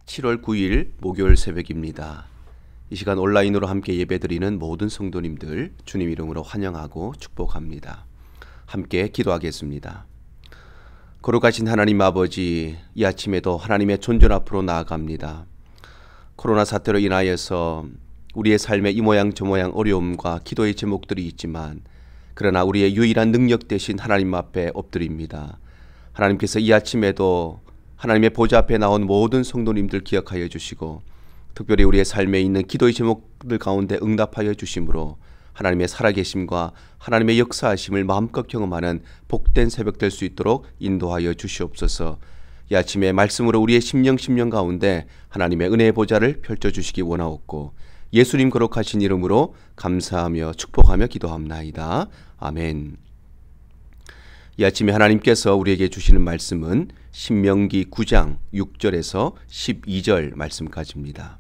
7월 9일 목요일 새벽입니다. 이 시간 온라인으로 함께 예배드리는 모든 성도님들 주님 이름으로 환영하고 축복합니다. 함께 기도하겠습니다. 거룩하신 하나님 아버지, 이 아침에도 하나님의 존전 앞으로 나아갑니다. 코로나 사태로 인하여서 우리의 삶에 이 모양 저 모양 어려움과 기도의 제목들이 있지만 그러나 우리의 유일한 능력 되신 하나님 앞에 엎드립니다. 하나님께서 이 아침에도 하나님의 보좌 앞에 나온 모든 성도님들 기억하여 주시고 특별히 우리의 삶에 있는 기도의 제목들 가운데 응답하여 주심으로 하나님의 살아계심과 하나님의 역사하심을 마음껏 경험하는 복된 새벽 될 수 있도록 인도하여 주시옵소서. 이 아침에 말씀으로 우리의 심령 가운데 하나님의 은혜의 보좌를 펼쳐주시기 원하옵고 예수님 거룩하신 이름으로 감사하며 축복하며 기도합나이다. 아멘. 이 아침에 하나님께서 우리에게 주시는 말씀은 신명기 9장 6절에서 12절 말씀까지입니다.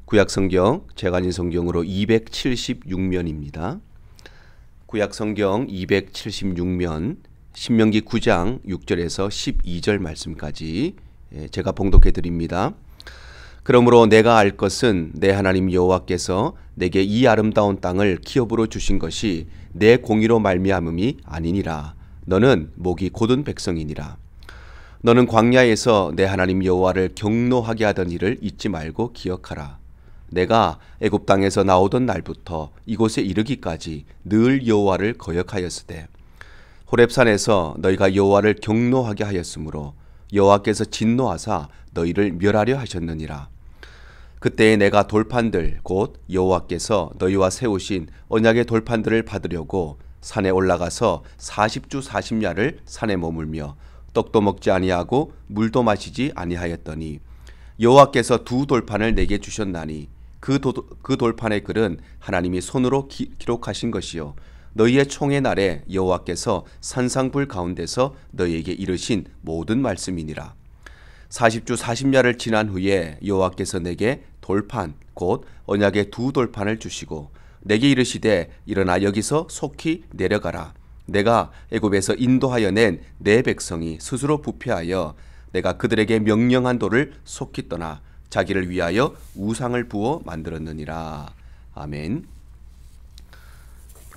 구약성경 제가진 성경으로 276면입니다. 구약성경 276면 신명기 9장 6절에서 12절 말씀까지 제가 봉독해 드립니다. 그러므로 내가 알 것은 내 하나님 여호와께서 내게 이 아름다운 땅을 기업으로 주신 것이 내 공의로 말미암음이 아니니라. 너는 목이 곧은 백성이니라. 너는 광야에서 내 하나님 여호와를 경노하게 하던 일을 잊지 말고 기억하라. 내가 애굽 땅에서 나오던 날부터 이곳에 이르기까지 늘 여호와를 거역하였으되 호렙산에서 너희가 여호와를 경노하게 하였으므로 여호와께서 진노하사 너희를 멸하려 하셨느니라. 그때에 내가 돌판들 곧 여호와께서 너희와 세우신 언약의 돌판들을 받으려고 산에 올라가서 40주 40야를 산에 머물며 떡도 먹지 아니하고 물도 마시지 아니하였더니 여호와께서 두 돌판을 내게 주셨나니 그 돌판의 글은 하나님이 손으로 기록하신 것이요 너희의 총의 날에 여호와께서 산상불 가운데서 너희에게 이르신 모든 말씀이니라. 40주 40야를 지난 후에 여호와께서 내게 돌판 곧 언약의 두 돌판을 주시고 내게 이르시되 일어나 여기서 속히 내려가라. 내가 애굽에서 인도하여 낸 내 백성이 스스로 부패하여 내가 그들에게 명령한 돌을 속히 떠나 자기를 위하여 우상을 부어 만들었느니라. 아멘.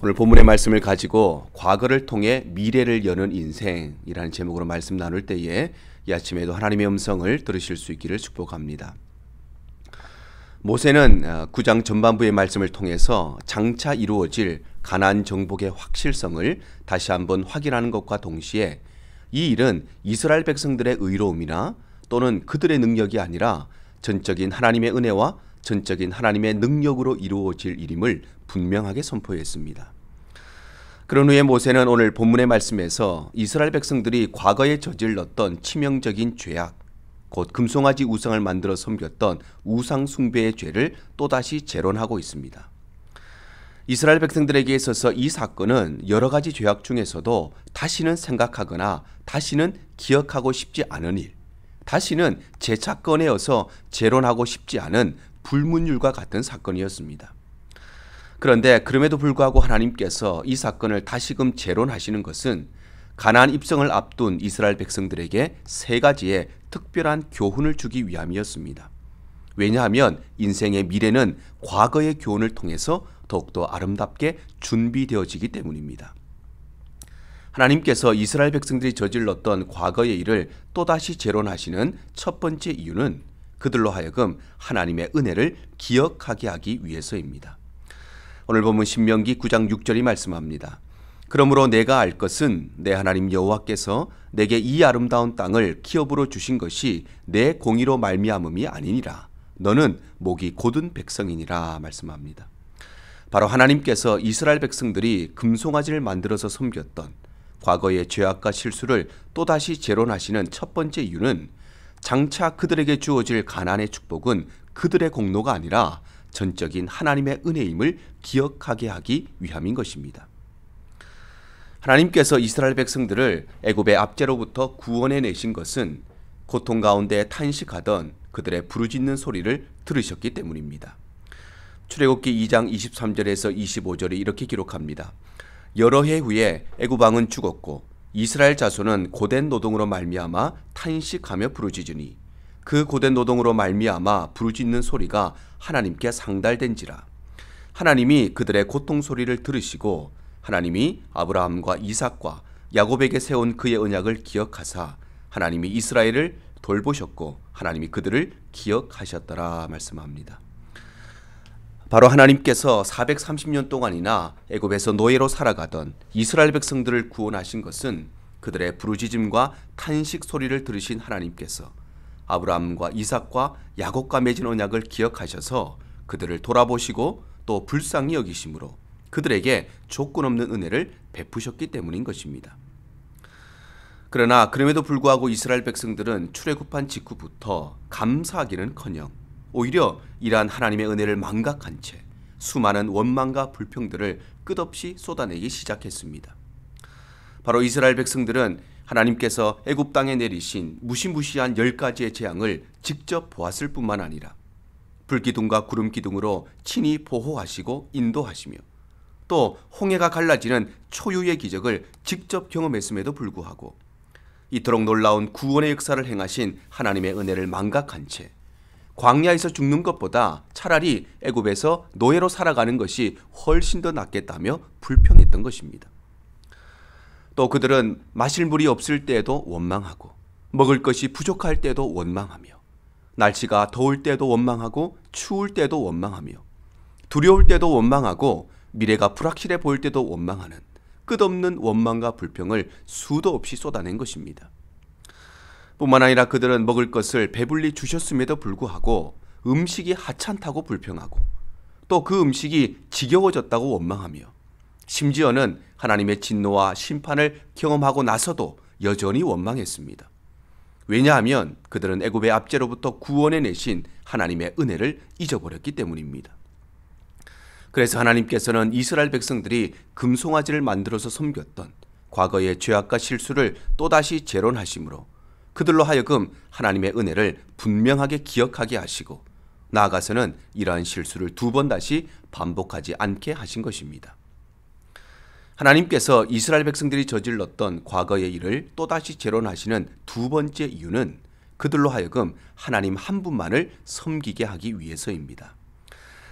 오늘 본문의 말씀을 가지고 과거를 통해 미래를 여는 인생이라는 제목으로 말씀 나눌 때에 이 아침에도 하나님의 음성을 들으실 수 있기를 축복합니다. 모세는 9장 전반부의 말씀을 통해서 장차 이루어질 가나안 정복의 확실성을 다시 한번 확인하는 것과 동시에 이 일은 이스라엘 백성들의 의로움이나 또는 그들의 능력이 아니라 전적인 하나님의 은혜와 전적인 하나님의 능력으로 이루어질 일임을 분명하게 선포했습니다. 그런 후에 모세는 오늘 본문의 말씀에서 이스라엘 백성들이 과거에 저질렀던 치명적인 죄악 곧 금송아지 우상을 만들어 섬겼던 우상 숭배의 죄를 또다시 재론하고 있습니다. 이스라엘 백성들에게 있어서 이 사건은 여러 가지 죄악 중에서도 다시는 생각하거나 다시는 기억하고 싶지 않은 일, 다시는 재차 꺼내어서 재론하고 싶지 않은 불문율과 같은 사건이었습니다. 그런데 그럼에도 불구하고 하나님께서 이 사건을 다시금 재론하시는 것은 가나안 입성을 앞둔 이스라엘 백성들에게 세 가지의 특별한 교훈을 주기 위함이었습니다. 왜냐하면 인생의 미래는 과거의 교훈을 통해서 더욱더 아름답게 준비되어지기 때문입니다. 하나님께서 이스라엘 백성들이 저질렀던 과거의 일을 또다시 재론하시는 첫 번째 이유는 그들로 하여금 하나님의 은혜를 기억하게 하기 위해서입니다. 오늘 보면 신명기 9장 6절이 말씀합니다. 그러므로 내가 알 것은 내 하나님 여호와께서 내게 이 아름다운 땅을 기업으로 주신 것이 내 공의로 말미암음이 아니니라. 너는 목이 곧은 백성이니라 말씀합니다. 바로 하나님께서 이스라엘 백성들이 금송아지를 만들어서 섬겼던 과거의 죄악과 실수를 또다시 재론하시는 첫 번째 이유는 장차 그들에게 주어질 가나안의 축복은 그들의 공로가 아니라 전적인 하나님의 은혜임을 기억하게 하기 위함인 것입니다. 하나님께서 이스라엘 백성들을 애굽의 압제로부터 구원해 내신 것은 고통 가운데 탄식하던 그들의 부르짖는 소리를 들으셨기 때문입니다. 출애굽기 2장 23절에서 25절에 이렇게 기록합니다. 여러 해 후에 애굽 왕은 죽었고 이스라엘 자손은 고된 노동으로 말미암아 탄식하며 부르짖으니 그 고된 노동으로 말미암아 부르짖는 소리가 하나님께 상달된지라. 하나님이 그들의 고통 소리를 들으시고 하나님이 아브라함과 이삭과 야곱에게 세운 그의 언약을 기억하사 하나님이 이스라엘을 돌보셨고 하나님이 그들을 기억하셨더라 말씀합니다. 바로 하나님께서 430년 동안이나 애굽에서 노예로 살아가던 이스라엘 백성들을 구원하신 것은 그들의 부르짖음과 탄식 소리를 들으신 하나님께서 아브라함과 이삭과 야곱과 맺은 언약을 기억하셔서 그들을 돌아보시고 또 불쌍히 여기심으로 그들에게 조건 없는 은혜를 베푸셨기 때문인 것입니다. 그러나 그럼에도 불구하고 이스라엘 백성들은 출애굽한 직후부터 감사하기는커녕 오히려 이러한 하나님의 은혜를 망각한 채 수많은 원망과 불평들을 끝없이 쏟아내기 시작했습니다. 바로 이스라엘 백성들은 하나님께서 애굽 땅에 내리신 무시무시한 10가지의 재앙을 직접 보았을 뿐만 아니라 불기둥과 구름기둥으로 친히 보호하시고 인도하시며 또 홍해가 갈라지는 초유의 기적을 직접 경험했음에도 불구하고 이토록 놀라운 구원의 역사를 행하신 하나님의 은혜를 망각한 채 광야에서 죽는 것보다 차라리 애굽에서 노예로 살아가는 것이 훨씬 더 낫겠다며 불평했던 것입니다. 또 그들은 마실 물이 없을 때에도 원망하고 먹을 것이 부족할 때도 원망하며 날씨가 더울 때도 원망하고 추울 때도 원망하며 두려울 때도 원망하고 미래가 불확실해 보일 때도 원망하는 끝없는 원망과 불평을 수도 없이 쏟아낸 것입니다. 뿐만 아니라 그들은 먹을 것을 배불리 주셨음에도 불구하고 음식이 하찮다고 불평하고 또 그 음식이 지겨워졌다고 원망하며 심지어는 하나님의 진노와 심판을 경험하고 나서도 여전히 원망했습니다. 왜냐하면 그들은 애굽의 압제로부터 구원해 내신 하나님의 은혜를 잊어버렸기 때문입니다. 그래서 하나님께서는 이스라엘 백성들이 금송아지를 만들어서 섬겼던 과거의 죄악과 실수를 또다시 재론하심으로 그들로 하여금 하나님의 은혜를 분명하게 기억하게 하시고 나아가서는 이러한 실수를 2번 다시 반복하지 않게 하신 것입니다. 하나님께서 이스라엘 백성들이 저질렀던 과거의 일을 또다시 재론하시는 2번째 이유는 그들로 하여금 하나님 한 분만을 섬기게 하기 위해서입니다.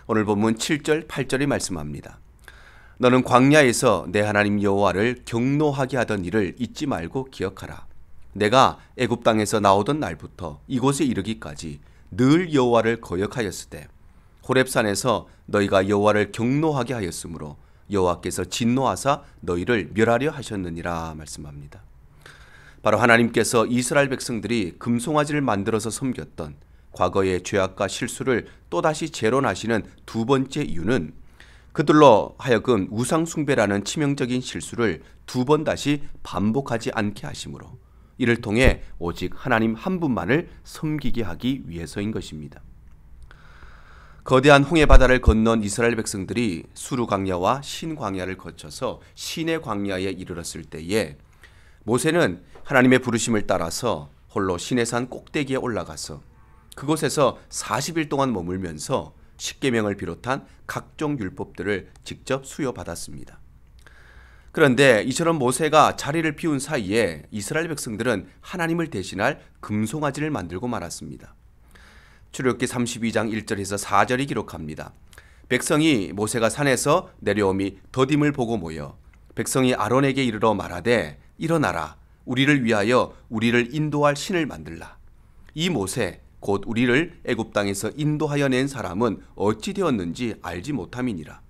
오늘 본문 7절, 8절이 말씀합니다. 너는 광야에서 내 하나님 여호와를 경노하게 하던 일을 잊지 말고 기억하라. 내가 애굽 땅에서 나오던 날부터 이곳에 이르기까지 늘 여호와를 거역하였으되 호렙산에서 너희가 여호와를 경노하게 하였으므로 여호와께서 진노하사 너희를 멸하려 하셨느니라 말씀합니다. 바로 하나님께서 이스라엘 백성들이 금송아지를 만들어서 섬겼던 과거의 죄악과 실수를 또다시 재론하시는 2번째 이유는 그들로 하여금 우상숭배라는 치명적인 실수를 2번 다시 반복하지 않게 하심으로 이를 통해 오직 하나님 한 분만을 섬기게 하기 위해서인 것입니다. 거대한 홍해바다를 건넌 이스라엘 백성들이 수르 광야와 신 광야를 거쳐서 신의 광야에 이르렀을 때에 모세는 하나님의 부르심을 따라서 홀로 시내산 꼭대기에 올라가서 그곳에서 40일 동안 머물면서 십계명을 비롯한 각종 율법들을 직접 수여받았습니다. 그런데 이처럼 모세가 자리를 비운 사이에 이스라엘 백성들은 하나님을 대신할 금송아지를 만들고 말았습니다. 출애굽기 32장 1절에서 4절이 기록합니다. 백성이 모세가 산에서 내려오미 더딤을 보고 모여 백성이 아론에게 이르러 말하되 일어나라 우리를 위하여 우리를 인도할 신을 만들라. 이 모세 곧 우리를 애굽 땅에서 인도하여 낸 사람은 어찌 되었는지 알지 못함이니라.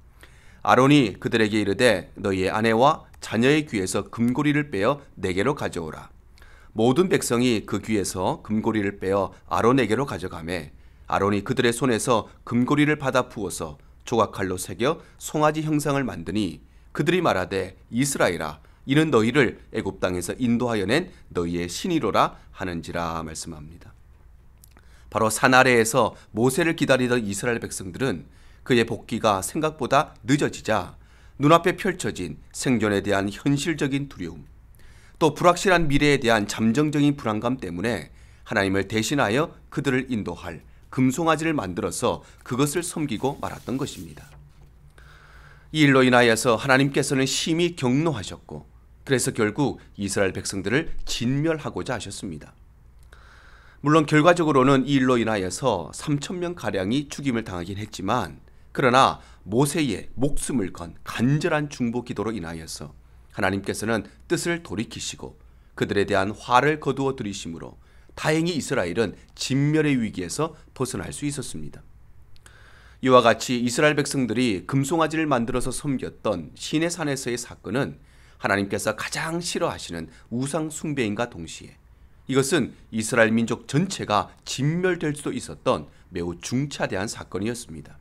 아론이 그들에게 이르되 너희의 아내와 자녀의 귀에서 금고리를 빼어 내게로 가져오라. 모든 백성이 그 귀에서 금고리를 빼어 아론에게로 가져가매 아론이 그들의 손에서 금고리를 받아 부어서 조각칼로 새겨 송아지 형상을 만드니 그들이 말하되 이스라엘아 이는 너희를 애굽 땅에서 인도하여 낸 너희의 신이로라 하는지라 말씀합니다. 바로 산 아래에서 모세를 기다리던 이스라엘 백성들은 그의 복귀가 생각보다 늦어지자 눈앞에 펼쳐진 생존에 대한 현실적인 두려움, 또 불확실한 미래에 대한 잠정적인 불안감 때문에 하나님을 대신하여 그들을 인도할 금송아지를 만들어서 그것을 섬기고 말았던 것입니다. 이 일로 인하여서 하나님께서는 심히 경노하셨고 그래서 결국 이스라엘 백성들을 진멸하고자 하셨습니다. 물론 결과적으로는 이 일로 인하여서 3천 명 가량이 죽임을 당하긴 했지만, 그러나 모세의 목숨을 건 간절한 중보 기도로 인하여서 하나님께서는 뜻을 돌이키시고 그들에 대한 화를 거두어 들이심으로 다행히 이스라엘은 진멸의 위기에서 벗어날 수 있었습니다. 이와 같이 이스라엘 백성들이 금송아지를 만들어서 섬겼던 시내산에서의 사건은 하나님께서 가장 싫어하시는 우상 숭배인과 동시에 이것은 이스라엘 민족 전체가 진멸될 수도 있었던 매우 중차대한 사건이었습니다.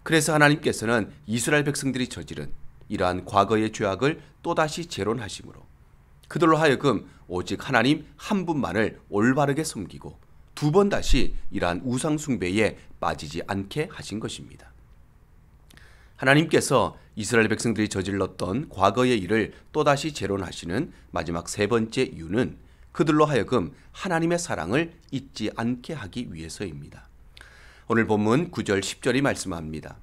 그래서 하나님께서는 이스라엘 백성들이 저지른 이러한 과거의 죄악을 또다시 재론하심으로 그들로 하여금 오직 하나님 한 분만을 올바르게 섬기고 두 번 다시 이러한 우상 숭배에 빠지지 않게 하신 것입니다. 하나님께서 이스라엘 백성들이 저질렀던 과거의 일을 또다시 재론하시는 마지막 세 번째 이유는 그들로 하여금 하나님의 사랑을 잊지 않게 하기 위해서입니다. 오늘 본문 9절 10절이 말씀합니다.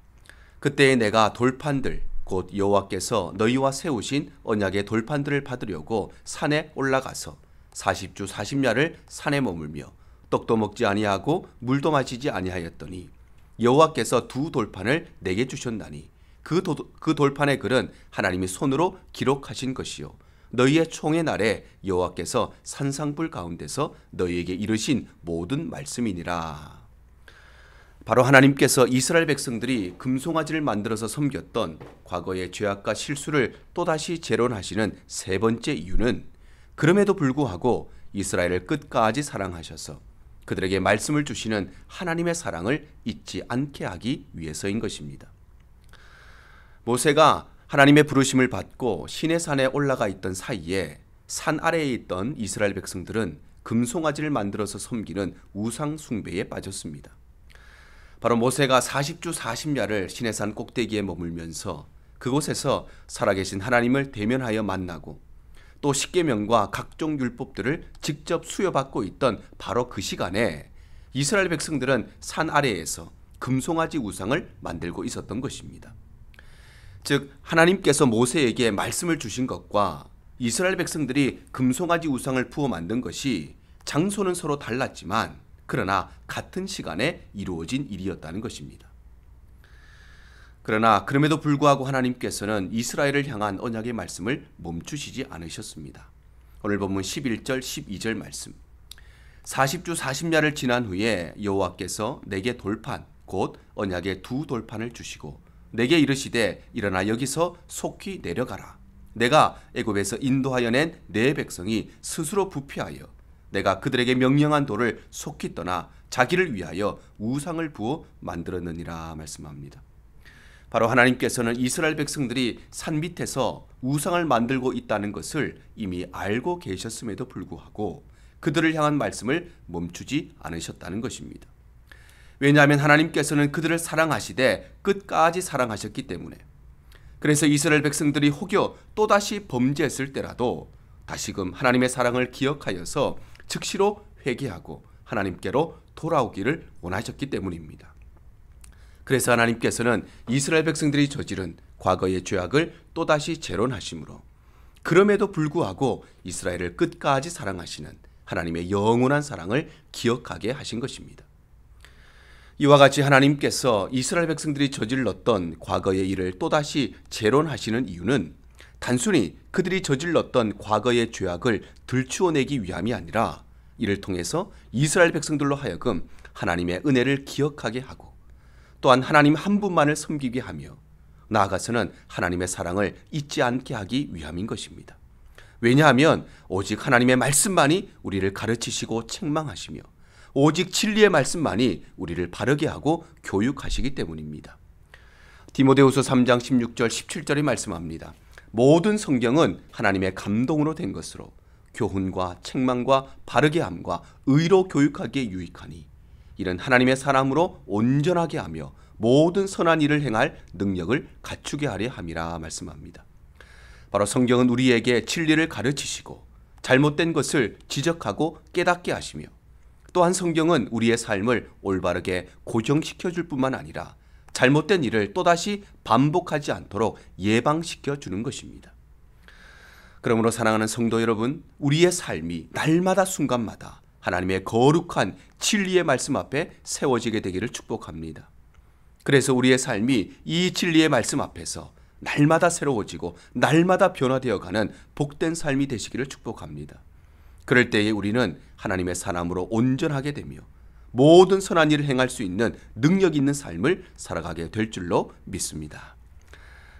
그때에 내가 돌판들 곧 여호와께서 너희와 세우신 언약의 돌판들을 받으려고 산에 올라가서 40주 40야를 산에 머물며 떡도 먹지 아니하고 물도 마시지 아니하였더니 여호와께서 두 돌판을 내게 주셨나니 그 돌판의 글은 하나님이 손으로 기록하신 것이요 너희의 총의 날에 여호와께서 산상불 가운데서 너희에게 이르신 모든 말씀이니라. 바로 하나님께서 이스라엘 백성들이 금송아지를 만들어서 섬겼던 과거의 죄악과 실수를 또다시 재론하시는 세 번째 이유는 그럼에도 불구하고 이스라엘을 끝까지 사랑하셔서 그들에게 말씀을 주시는 하나님의 사랑을 잊지 않게 하기 위해서인 것입니다. 모세가 하나님의 부르심을 받고 시내산에 올라가 있던 사이에 산 아래에 있던 이스라엘 백성들은 금송아지를 만들어서 섬기는 우상 숭배에 빠졌습니다. 바로 모세가 40주 40야를 시내산 꼭대기에 머물면서 그곳에서 살아계신 하나님을 대면하여 만나고 또 십계명과 각종 율법들을 직접 수여받고 있던 바로 그 시간에 이스라엘 백성들은 산 아래에서 금송아지 우상을 만들고 있었던 것입니다. 즉 하나님께서 모세에게 말씀을 주신 것과 이스라엘 백성들이 금송아지 우상을 부어 만든 것이 장소는 서로 달랐지만 그러나 같은 시간에 이루어진 일이었다는 것입니다. 그러나 그럼에도 불구하고 하나님께서는 이스라엘을 향한 언약의 말씀을 멈추시지 않으셨습니다. 오늘 본문 11절 12절 말씀. 40주 40야를 지난 후에 여호와께서 내게 돌판 곧 언약의 두 돌판을 주시고 내게 이르시되 일어나 여기서 속히 내려가라. 내가 애굽에서 인도하여 낸 내 백성이 스스로 부패하여 내가 그들에게 명령한 돌을 속히 떠나 자기를 위하여 우상을 부어 만들었느니라 말씀합니다. 바로 하나님께서는 이스라엘 백성들이 산 밑에서 우상을 만들고 있다는 것을 이미 알고 계셨음에도 불구하고 그들을 향한 말씀을 멈추지 않으셨다는 것입니다. 왜냐하면 하나님께서는 그들을 사랑하시되 끝까지 사랑하셨기 때문에 그래서 이스라엘 백성들이 혹여 또다시 범죄했을 때라도 다시금 하나님의 사랑을 기억하여서 즉시로 회개하고 하나님께로 돌아오기를 원하셨기 때문입니다. 그래서 하나님께서는 이스라엘 백성들이 저지른 과거의 죄악을 또다시 재론하심으로 그럼에도 불구하고 이스라엘을 끝까지 사랑하시는 하나님의 영원한 사랑을 기억하게 하신 것입니다. 이와 같이 하나님께서 이스라엘 백성들이 저질렀던 과거의 일을 또다시 재론하시는 이유는 단순히 그들이 저질렀던 과거의 죄악을 들추어내기 위함이 아니라 이를 통해서 이스라엘 백성들로 하여금 하나님의 은혜를 기억하게 하고 또한 하나님 한 분만을 섬기게 하며 나아가서는 하나님의 사랑을 잊지 않게 하기 위함인 것입니다. 왜냐하면 오직 하나님의 말씀만이 우리를 가르치시고 책망하시며 오직 진리의 말씀만이 우리를 바르게 하고 교육하시기 때문입니다. 디모데후서 3장 16절 17절이 말씀합니다. 모든 성경은 하나님의 감동으로 된 것으로 교훈과 책망과 바르게 함과 의로 교육하기에 유익하니 이는 하나님의 사람으로 온전하게 하며 모든 선한 일을 행할 능력을 갖추게 하려 함이라 말씀합니다. 바로 성경은 우리에게 진리를 가르치시고 잘못된 것을 지적하고 깨닫게 하시며 또한 성경은 우리의 삶을 올바르게 고정시켜 줄 뿐만 아니라 잘못된 일을 또다시 반복하지 않도록 예방시켜 주는 것입니다. 그러므로 사랑하는 성도 여러분, 우리의 삶이 날마다 순간마다 하나님의 거룩한 진리의 말씀 앞에 세워지게 되기를 축복합니다. 그래서 우리의 삶이 이 진리의 말씀 앞에서 날마다 새로워지고 날마다 변화되어가는 복된 삶이 되시기를 축복합니다. 그럴 때에 우리는 하나님의 사람으로 온전하게 되며 모든 선한 일을 행할 수 있는 능력 있는 삶을 살아가게 될 줄로 믿습니다.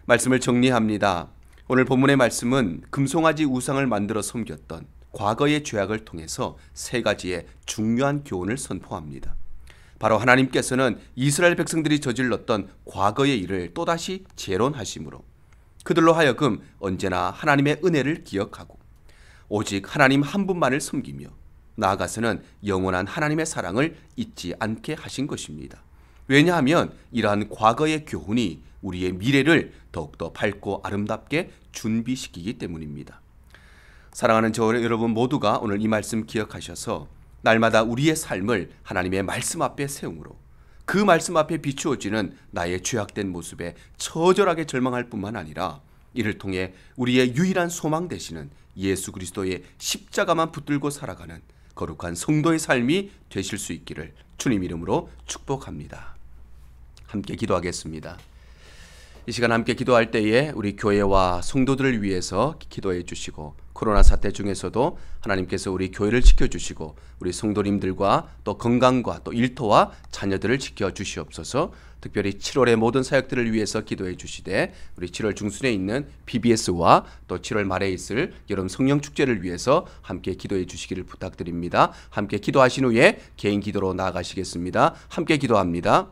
말씀을 정리합니다. 오늘 본문의 말씀은 금송아지 우상을 만들어 섬겼던 과거의 죄악을 통해서 세 가지의 중요한 교훈을 선포합니다. 바로 하나님께서는 이스라엘 백성들이 저질렀던 과거의 일을 또다시 재론하심으로 그들로 하여금 언제나 하나님의 은혜를 기억하고 오직 하나님 한 분만을 섬기며 나아가서는 영원한 하나님의 사랑을 잊지 않게 하신 것입니다. 왜냐하면 이러한 과거의 교훈이 우리의 미래를 더욱더 밝고 아름답게 준비시키기 때문입니다. 사랑하는 저 여러분 모두가 오늘 이 말씀 기억하셔서 날마다 우리의 삶을 하나님의 말씀 앞에 세움으로 그 말씀 앞에 비추어지는 나의 죄악된 모습에 처절하게 절망할 뿐만 아니라 이를 통해 우리의 유일한 소망 되시는 예수 그리스도의 십자가만 붙들고 살아가는 거룩한 성도의 삶이 되실 수 있기를 주님 이름으로 축복합니다. 함께 기도하겠습니다. 이 시간 함께 기도할 때에 우리 교회와 성도들을 위해서 기도해 주시고 코로나 사태 중에서도 하나님께서 우리 교회를 지켜주시고 우리 성도님들과 또 건강과 또 일터와 자녀들을 지켜주시옵소서. 특별히 7월의 모든 사역들을 위해서 기도해 주시되 우리 7월 중순에 있는 PBS와 또 7월 말에 있을 여름 성령축제를 위해서 함께 기도해 주시기를 부탁드립니다. 함께 기도하신 후에 개인 기도로 나아가시겠습니다. 함께 기도합니다.